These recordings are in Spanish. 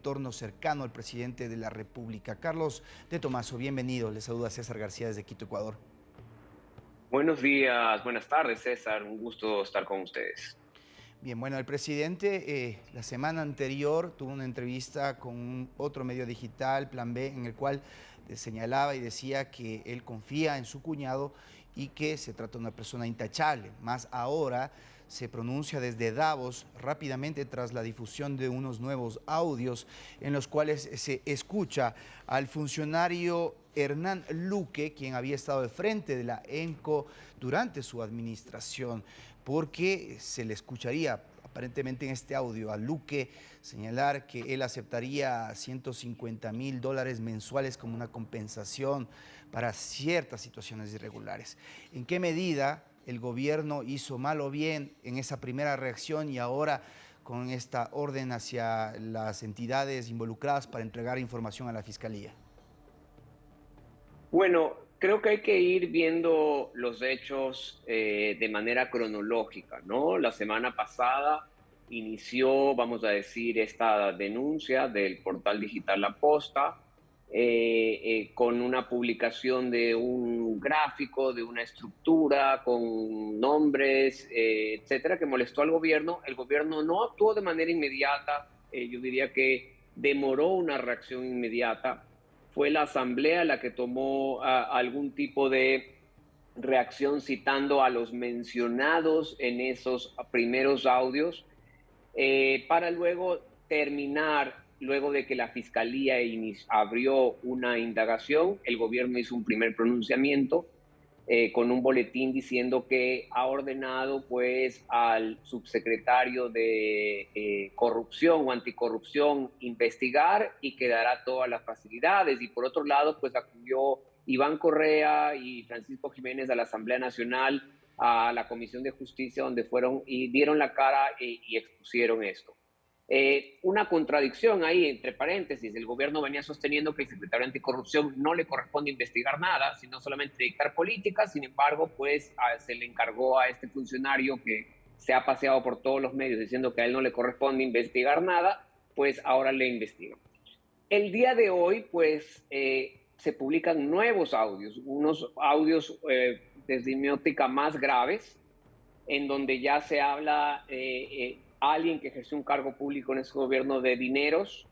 entorno cercano al presidente de la República. Carlos de Tomaso, bienvenido. Le saluda César García desde Quito, Ecuador. Buenos días, buenas tardes, César. Un gusto estar con ustedes. Bien, bueno, el presidente la semana anterior tuvo una entrevista con otro medio digital, Plan B, en el cual señalaba y decía que él confía en su cuñado y que se trata de una persona intachable. Más ahora se pronuncia desde Davos rápidamente tras la difusión de unos nuevos audios en los cuales se escucha al funcionario Hernán Luque, quien había estado de frente de la ENCO durante su administración, porque se le escucharía aparentemente en este audio a Luque señalar que él aceptaría $150.000 mensuales como una compensación para ciertas situaciones irregulares. ¿En qué medida el gobierno hizo mal o bien en esa primera reacción y ahora con esta orden hacia las entidades involucradas para entregar información a la Fiscalía? Bueno, creo que hay que ir viendo los hechos de manera cronológica, ¿no? La semana pasada inició, vamos a decir, esta denuncia del portal digital La Posta con una publicación de un gráfico, de una estructura, con nombres, etcétera, que molestó al gobierno. El gobierno no actuó de manera inmediata, yo diría que demoró una reacción inmediata. Fue la Asamblea la que tomó algún tipo de reacción citando a los mencionados en esos primeros audios para luego terminar, luego de que la Fiscalía abrió una indagación, el gobierno hizo un primer pronunciamiento con un boletín diciendo que ha ordenado pues al subsecretario de corrupción o anticorrupción investigar y que dará todas las facilidades. Y por otro lado, pues acudió Iván Correa y Francisco Jiménez a la Asamblea Nacional, a la Comisión de Justicia, donde fueron y dieron la cara y expusieron esto. Una contradicción ahí, entre paréntesis, el gobierno venía sosteniendo que el secretario anticorrupción no le corresponde investigar nada, sino solamente dictar políticas. Sin embargo, pues se le encargó a este funcionario que se ha paseado por todos los medios diciendo que a él no le corresponde investigar nada, pues ahora le investigan. El día de hoy, pues, se publican nuevos audios, unos audios desde mi óptica más graves, en donde ya se habla alguien que ejerció un cargo público en ese gobierno de dineros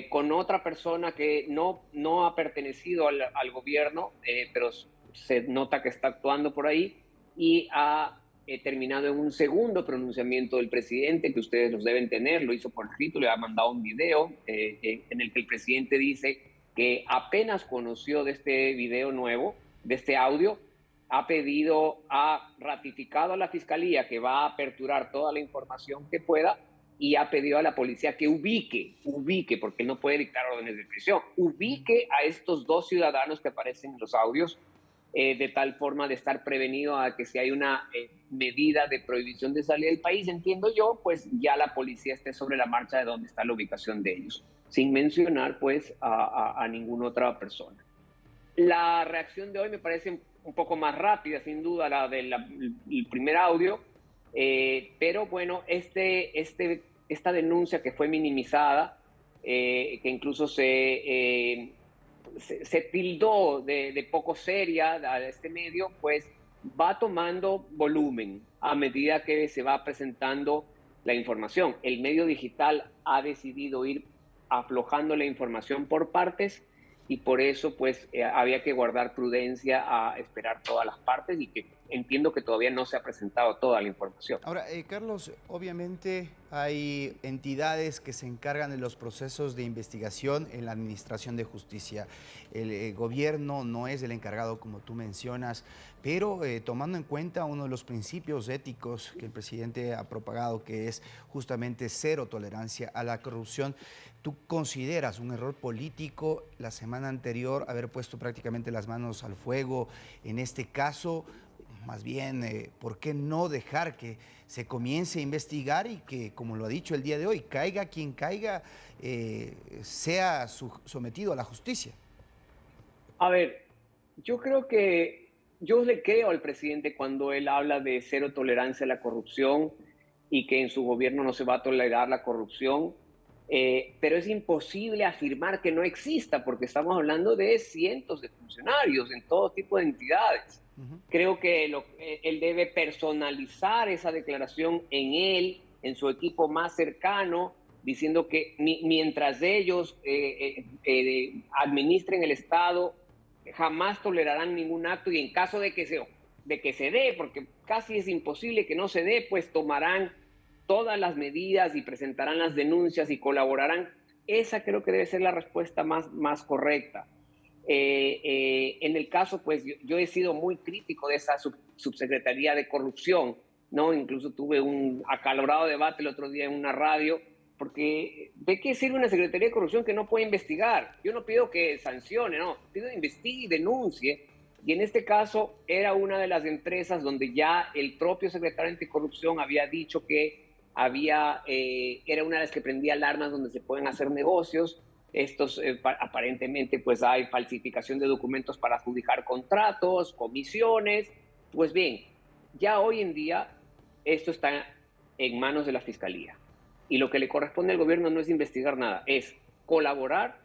con otra persona que no ha pertenecido al gobierno, pero se nota que está actuando por ahí y ha terminado en un segundo pronunciamiento del presidente que ustedes los deben tener, lo hizo por escrito, le ha mandado un video en el que el presidente dice que apenas conoció de este video nuevo, de este audio, ha ratificado a la fiscalía que va a aperturar toda la información que pueda y ha pedido a la policía que ubique, porque no puede dictar órdenes de prisión, ubique a estos dos ciudadanos que aparecen en los audios, de tal forma de estar prevenido a que si hay una medida de prohibición de salir del país, entiendo yo, pues ya la policía esté sobre la marcha de dónde está la ubicación de ellos, sin mencionar pues a ninguna otra persona. La reacción de hoy me parece un poco más rápida, sin duda, la del primer audio, pero bueno, esta denuncia que fue minimizada, que incluso se tildó de poco seria a este medio, pues va tomando volumen a medida que se va presentando la información. El medio digital ha decidido ir aflojando la información por partes y por eso pues había que guardar prudencia a esperar todas las partes y que entiendo que todavía no se ha presentado toda la información. Ahora, Carlos, obviamente hay entidades que se encargan de los procesos de investigación en la Administración de Justicia. El gobierno no es el encargado, como tú mencionas, pero tomando en cuenta uno de los principios éticos que el presidente ha propagado, que es justamente cero tolerancia a la corrupción, ¿tú consideras un error político la semana anterior haber puesto prácticamente las manos al fuego en este caso? Más bien, ¿por qué no dejar que se comience a investigar y que, como lo ha dicho el día de hoy, caiga quien caiga, sea sometido a la justicia? A ver, yo creo que yo le creo al presidente cuando él habla de cero tolerancia a la corrupción y que en su gobierno no se va a tolerar la corrupción. pero es imposible afirmar que no exista porque estamos hablando de cientos de funcionarios en todo tipo de entidades. Ujú. Creo que él debe personalizar esa declaración en él, en su equipo más cercano, diciendo que mientras ellos administren el Estado, jamás tolerarán ningún acto y en caso de que se dé, porque casi es imposible que no se dé, pues tomarán todas las medidas y presentarán las denuncias y colaborarán. Esa creo que debe ser la respuesta más correcta. En el caso, pues yo he sido muy crítico de esa subsecretaría de corrupción, ¿no? Incluso tuve un acalorado debate el otro día en una radio, porque ¿de qué sirve una secretaría de corrupción que no puede investigar? Yo no pido que sancione, no, pido que investigue y denuncie. Y en este caso era una de las empresas donde ya el propio secretario anticorrupción había dicho que era una de las que prendía alarmas donde se pueden hacer negocios. Aparentemente pues hay falsificación de documentos para adjudicar contratos, comisiones. Pues bien, ya hoy en día esto está en manos de la fiscalía y lo que le corresponde al gobierno no es investigar nada, es colaborar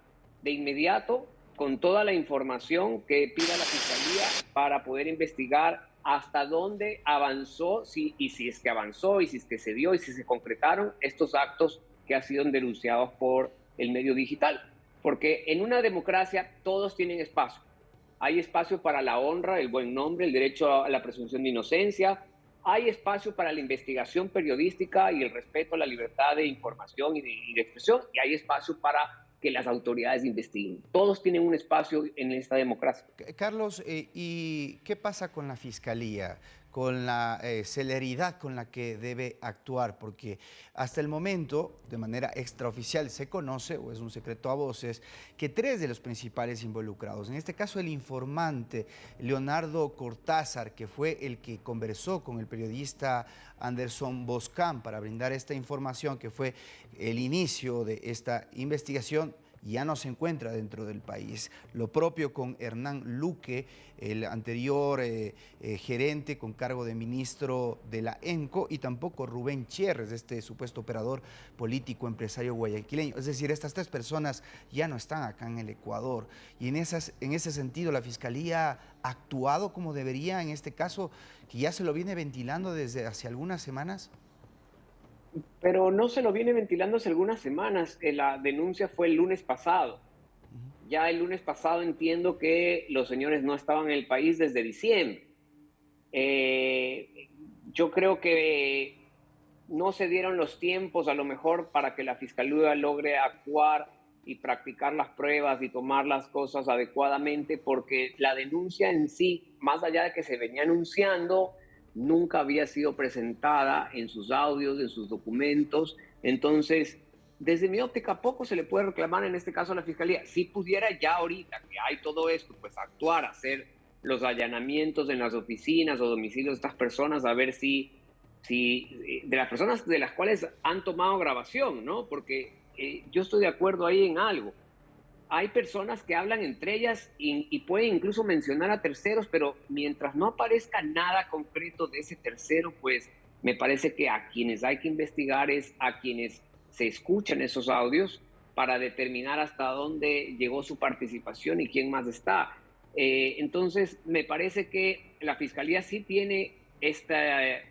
de inmediato con toda la información que pida la fiscalía para poder investigar hasta dónde avanzó, y si es que avanzó, y si es que se dio, y si se concretaron estos actos que han sido denunciados por el medio digital. Porque en una democracia todos tienen espacio. Hay espacio para la honra, el buen nombre, el derecho a la presunción de inocencia. Hay espacio para la investigación periodística y el respeto a la libertad de información y de expresión. Y hay espacio para que las autoridades investiguen. Todos tienen un espacio en esta democracia. Carlos, ¿y qué pasa con la fiscalía? Con la celeridad con la que debe actuar, porque hasta el momento, de manera extraoficial, se conoce, o es un secreto a voces, que tres de los principales involucrados, en este caso el informante Leonardo Cortázar, que fue el que conversó con el periodista Anderson Boscan para brindar esta información, que fue el inicio de esta investigación, ya no se encuentra dentro del país. Lo propio con Hernán Luque, el anterior gerente con cargo de ministro de la ENCO, y tampoco Rubén Chierres, este supuesto operador político empresario guayaquileño. Es decir, estas tres personas ya no están acá en el Ecuador. Y en ese sentido, la Fiscalía ha actuado como debería en este caso, que ya se lo viene ventilando desde hace algunas semanas. Pero no se lo viene ventilando hace algunas semanas. La denuncia fue el lunes pasado. Ya el lunes pasado entiendo que los señores no estaban en el país desde diciembre. Eh, yo creo que no se dieron los tiempos a lo mejor para que la fiscalía logre actuar y practicar las pruebas y tomar las cosas adecuadamente, porque la denuncia en sí, más allá de que se venía anunciando, nunca había sido presentada en sus audios, en sus documentos. Entonces, desde mi óptica, poco se le puede reclamar en este caso a la fiscalía. Si pudiera ya ahorita que hay todo esto, pues actuar, hacer los allanamientos en las oficinas o domicilios de estas personas, a ver si de las personas de las cuales han tomado grabación, ¿no? Porque yo estoy de acuerdo ahí en algo. Hay personas que hablan entre ellas y pueden incluso mencionar a terceros, pero mientras no aparezca nada concreto de ese tercero, pues me parece que a quienes hay que investigar es a quienes se escuchan esos audios para determinar hasta dónde llegó su participación y quién más está. Entonces, me parece que la Fiscalía sí tiene esta,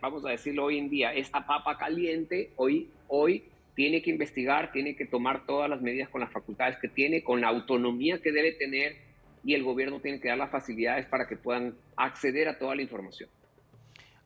vamos a decirlo hoy en día, esta papa caliente, hoy tiene que investigar, tiene que tomar todas las medidas con las facultades que tiene, con la autonomía que debe tener, y el gobierno tiene que dar las facilidades para que puedan acceder a toda la información.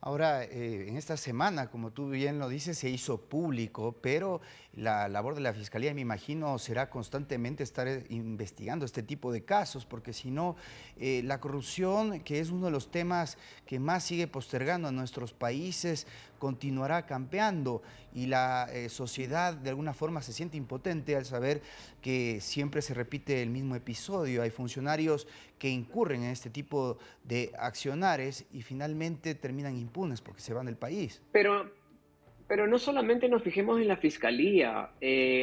Ahora, en esta semana, como tú bien lo dices, se hizo público, pero la labor de la Fiscalía, me imagino, será constantemente estar investigando este tipo de casos, porque si no, la corrupción, que es uno de los temas que más sigue postergando a nuestros países, continuará campeando y la sociedad de alguna forma se siente impotente al saber que siempre se repite el mismo episodio. Hay funcionarios que incurren en este tipo de accionares y finalmente terminan impunes porque se van del país. Pero no solamente nos fijemos en la fiscalía,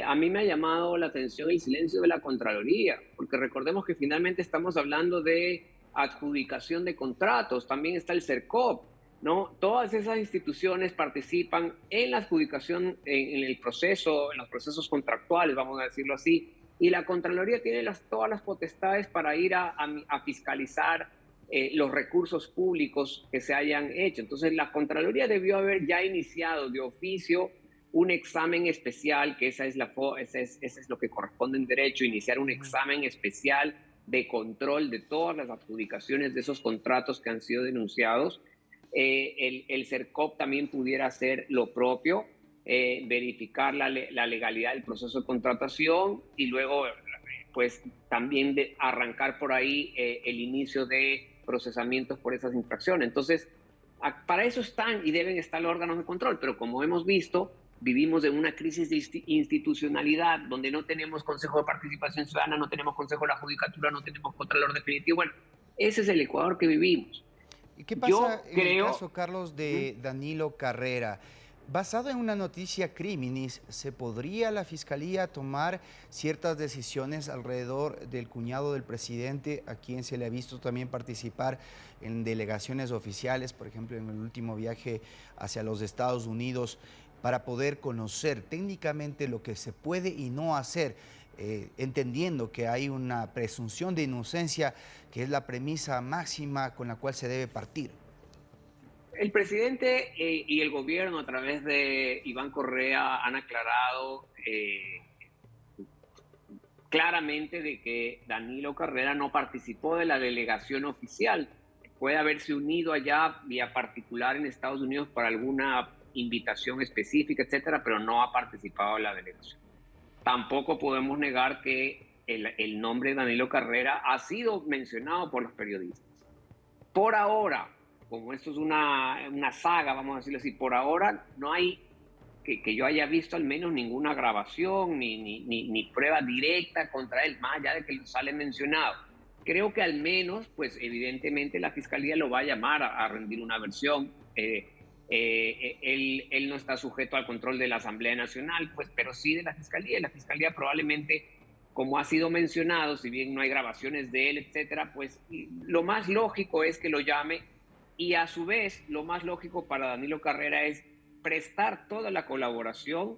a mí me ha llamado la atención el silencio de la Contraloría, porque recordemos que finalmente estamos hablando de adjudicación de contratos, también está el CERCOP. ¿no? Todas esas instituciones participan en la adjudicación, en el proceso, en los procesos contractuales, vamos a decirlo así, y la Contraloría tiene todas las potestades para ir a fiscalizar los recursos públicos que se hayan hecho. Entonces, la Contraloría debió haber ya iniciado de oficio un examen especial, que esa es lo que corresponde en derecho, iniciar un Ujú. examen especial de control de todas las adjudicaciones de esos contratos que han sido denunciados. El CERCOP también pudiera hacer lo propio, verificar la legalidad del proceso de contratación y luego, pues, también de arrancar por ahí el inicio de procesamientos por esas infracciones. Entonces, para eso están y deben estar los órganos de control, pero como hemos visto, vivimos en una crisis de institucionalidad donde no tenemos Consejo de Participación Ciudadana, no tenemos Consejo de la Judicatura, no tenemos Contralor Definitivo. Bueno, ese es el Ecuador que vivimos. ¿Y qué pasa Yo en el creo, caso, Carlos, uh, de Danilo Carrera? Basado en una noticia criminis, ¿se podría la Fiscalía tomar ciertas decisiones alrededor del cuñado del presidente, a quien se le ha visto también participar en delegaciones oficiales, por ejemplo, en el último viaje hacia los Estados Unidos, para poder conocer técnicamente lo que se puede y no hacer, entendiendo que hay una presunción de inocencia, que es la premisa máxima con la cual se debe partir? el presidente y el gobierno a través de Iván Correa han aclarado claramente de que Danilo Carrera no participó de la delegación oficial. Puede haberse unido allá vía particular en Estados Unidos para alguna invitación específica, etcétera, pero no ha participado en la delegación. Tampoco podemos negar que el nombre de Danilo Carrera ha sido mencionado por los periodistas. Por ahora, como esto es una saga, vamos a decirlo así, por ahora no hay que yo haya visto al menos ninguna grabación ni prueba directa contra él, más allá de que lo sale mencionado. Creo que al menos, pues evidentemente la fiscalía lo va a llamar a rendir una versión. Él no está sujeto al control de la Asamblea Nacional, pues, pero sí de la fiscalía. La fiscalía probablemente, como ha sido mencionado, si bien no hay grabaciones de él, etcétera, pues lo más lógico es que lo llame y a su vez lo más lógico para Danilo Carrera es prestar toda la colaboración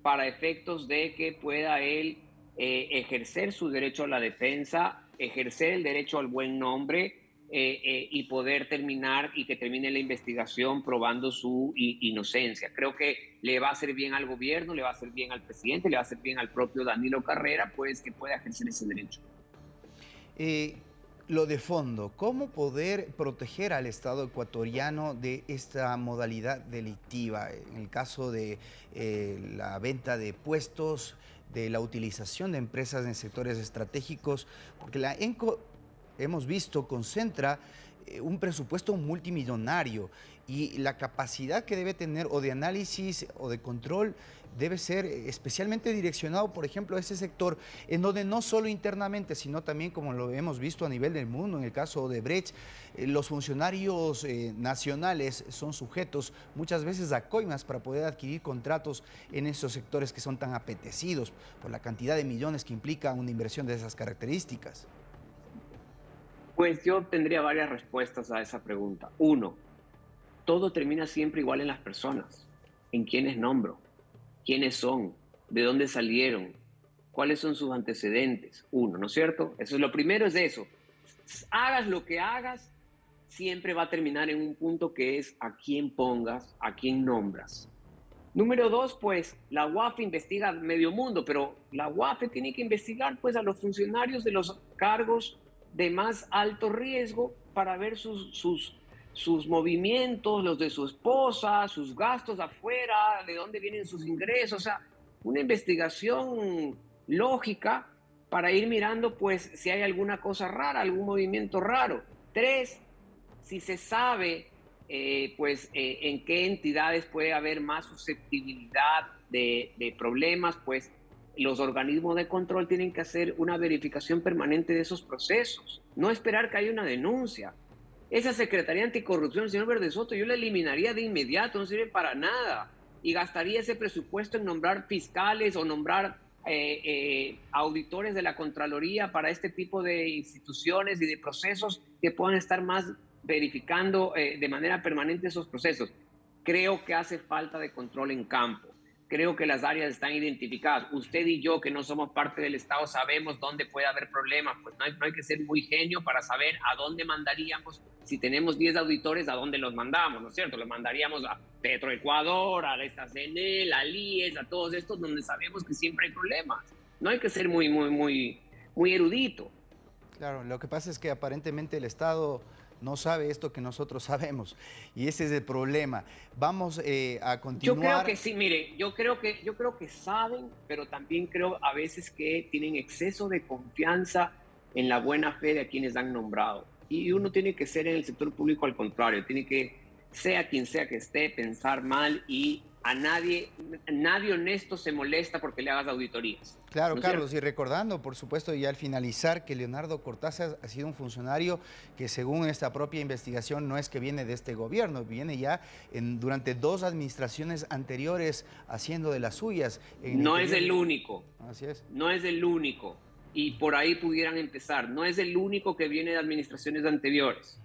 para efectos de que pueda él ejercer su derecho a la defensa, ejercer el derecho al buen nombre y poder terminar y que termine la investigación probando su inocencia. Creo que le va a hacer bien al gobierno, le va a hacer bien al presidente, le va a hacer bien al propio Danilo Carrera, pues que pueda ejercer ese derecho. Eh, lo de fondo, ¿cómo poder proteger al Estado ecuatoriano de esta modalidad delictiva? En el caso de la venta de puestos, de la utilización de empresas en sectores estratégicos, porque la ENCO, hemos visto, concentra un presupuesto multimillonario y la capacidad que debe tener o de análisis o de control debe ser especialmente direccionado, por ejemplo, a ese sector en donde no solo internamente, sino también, como lo hemos visto a nivel del mundo, en el caso de Brecht, los funcionarios nacionales son sujetos muchas veces a coimas para poder adquirir contratos en esos sectores que son tan apetecidos por la cantidad de millones que implica una inversión de esas características. Pues yo tendría varias respuestas a esa pregunta. Uno, todo termina siempre igual en las personas, en quiénes nombro, quiénes son, de dónde salieron, cuáles son sus antecedentes. Uno, ¿no es cierto? Eso es lo primero, es eso. Hagas lo que hagas, siempre va a terminar en un punto que es a quién pongas, a quién nombras. Número dos, pues la UAF investiga medio mundo, pero la UAF tiene que investigar pues a los funcionarios de los cargos de más alto riesgo para ver sus movimientos, los de su esposa, sus gastos afuera, de dónde vienen sus ingresos, o sea, una investigación lógica para ir mirando pues si hay alguna cosa rara, algún movimiento raro. Tres, si se sabe pues en qué entidades puede haber más susceptibilidad de problemas, pues los organismos de control tienen que hacer una verificación permanente de esos procesos, no esperar que haya una denuncia. Esa Secretaría Anticorrupción, señor Verde Soto, yo la eliminaría de inmediato, no sirve para nada. Y gastaría ese presupuesto en nombrar fiscales o nombrar auditores de la Contraloría para este tipo de instituciones y de procesos que puedan estar más verificando de manera permanente esos procesos. Creo que hace falta de control en campo. Creo que las áreas están identificadas. Usted y yo, que no somos parte del Estado, sabemos dónde puede haber problemas. Pues no hay que ser muy genio para saber a dónde mandaríamos. Si tenemos 10 auditores, ¿a dónde los mandamos? ¿No es cierto? Los mandaríamos a Petroecuador, a esta CNE, a IES, a todos estos donde sabemos que siempre hay problemas. No hay que ser muy erudito. Claro, lo que pasa es que aparentemente el Estado no sabe esto que nosotros sabemos y ese es el problema. Vamos a continuar. Yo creo que sí, mire, yo creo que saben, pero también creo a veces que tienen exceso de confianza en la buena fe de a quienes han nombrado. Y uno tiene que ser en el sector público al contrario, tiene que, sea quien sea que esté, pensar mal y nadie honesto se molesta porque le hagas auditorías. Claro, ¿No es Carlos, cierto? y recordando, por supuesto, y al finalizar, que Leonardo Cortázar ha sido un funcionario que según esta propia investigación no es que viene de este gobierno, viene ya durante 2 administraciones anteriores haciendo de las suyas. No es el único. Así es. No es el único. Y por ahí pudieran empezar. No es el único que viene de administraciones anteriores.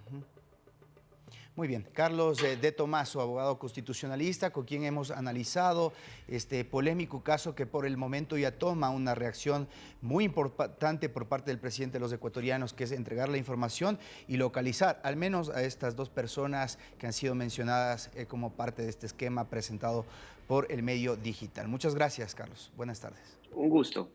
Muy bien, Carlos de Tomaso, abogado constitucionalista, con quien hemos analizado este polémico caso que por el momento ya toma una reacción muy importante por parte del presidente de los ecuatorianos, que es entregar la información y localizar al menos a estas 2 personas que han sido mencionadas como parte de este esquema presentado por el medio digital. Muchas gracias, Carlos. Buenas tardes. Un gusto.